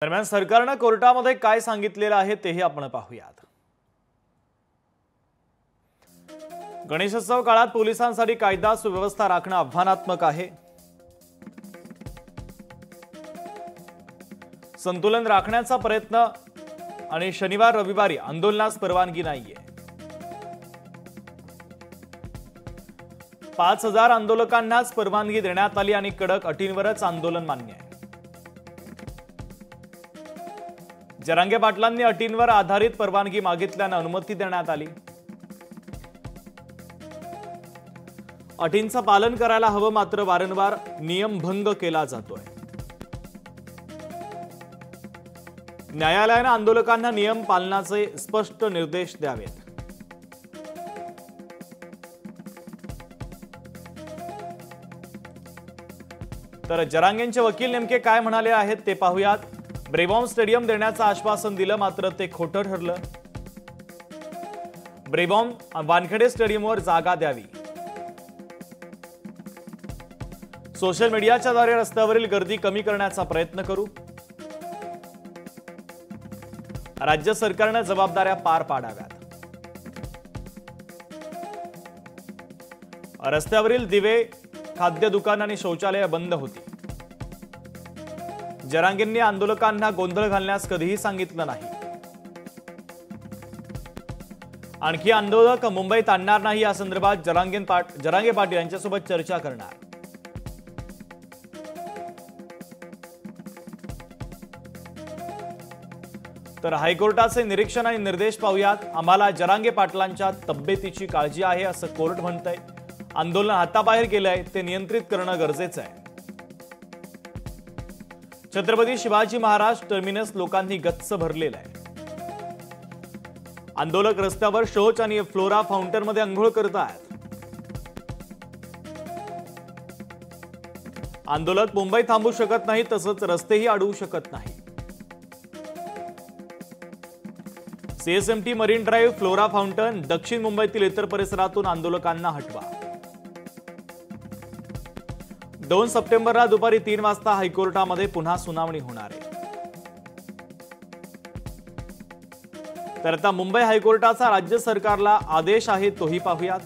दरम्यान सरकारने कोर्टामध्ये काय सांगितलेलं आहे तेही आपण पाहूयात। गणेशोत्सव काळात पोलिसांसाठी कायदा सुव्यवस्था राखणे आव्हानात्मक आहे। संतुलन राखण्याचा प्रयत्न आणि शनिवार रविवारी आंदोलनास परवानगी नाहीये। 5000 आंदोलकांनाच परवानगी देण्यात आली आणि कडक अटींवरच आंदोलन मान्य आहे। जरांगे पाटलांनी अटींवर आधारित परवानगी मागितल्याने अनुमती देण्यात आली। अटींचं पालन करायला हवं, मात्र वारंवार नियमभंग केला जातोय। न्यायालयाने आंदोलकांना नियम पालनाचे स्पष्ट निर्देश द्यावेत। तर जरांगेंचे वकील नेमके काय म्हणाले आहेत ते पाहूयात। ब्रेबॉम्ब स्टेडियम देण्याचं आश्वासन दिलं, मात्र ते खोटं ठरलं। ब्रेबॉम्ब वानखेडे स्टेडियमवर जागा द्यावी। सोशल मीडियाच्या द्वारे रस्त्यावरील गर्दी कमी करण्याचा प्रयत्न करू। राज्य सरकारने जबाबदाऱ्या पार पाडाव्यात। रस्त्यावरील दिवे, खाद्य दुकान आणि शौचालय बंद होती। जरांगेंनी आंदोलकांना गोंधळ घालण्यास कधीही सांगितलं नाही। आणखी आंदोलक मुंबईत आणणार नाही या संदर्भात जरांगे पाटील यांच्यासोबत चर्चा करणार। तर हायकोर्टाचे निरीक्षण आणि निर्देश पाहूयात। आम्हाला जरांगे पाटलांच्या तब्येतीची काळजी आहे असं कोर्ट म्हणतंय। आंदोलन हाताबाहेर गेलंय, ते नियंत्रित करणं गरजेचं आहे। छत्रपती शिवाजी महाराज टर्मिनस लोकांनी गच्च भरलेलं आहे। आंदोलक रस्त्यावर शौच आणि फ्लोरा फाउंटनमध्ये अंघोळ करत आहेत। आंदोलक मुंबईत थांबू शकत नाही, तसंच रस्तेही अडवू शकत नाही। CSMT marine drive, flora fountain, दक्षिण मुंबईतील इतर परिसरातून आंदोलकांना हटवा। 2 सप्टेंबरला दुपारी 3 वाजता हायकोर्टामध्ये पुन्हा सुनावणी होणार आहे। तर आता मुंबई हायकोर्टाचा राज्य सरकारला आदेश आहे, तोही पाहूयात।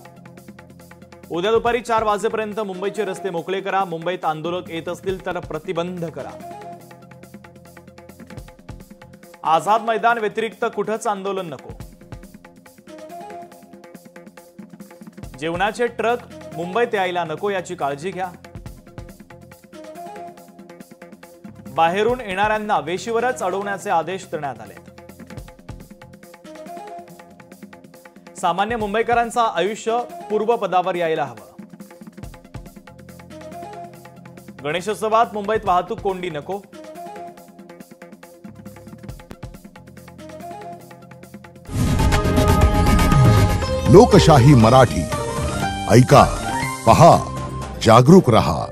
उद्या दुपारी 4 वाजेपर्यंत मुंबईचे रस्ते मोकळे करा। मुंबईत आंदोलक येत असतील तर प्रतिबंध करा। आझाद मैदान व्यतिरिक्त कुठंच आंदोलन नको। जेवणाचे ट्रक मुंबईत यायला नको याची काळजी घ्या। बाहेरून येणाऱ्यांना वेशीवरच अडवण्याचे आदेश देण्यात आले। सामान्य मुंबईकरांचं आयुष्य पूर्वपदावर यायला हवं। गणेशोत्सवात मुंबईत वाहतूक कोंडी नको। लोकशाही मराठी ऐका, पहा, जागरूक रहा।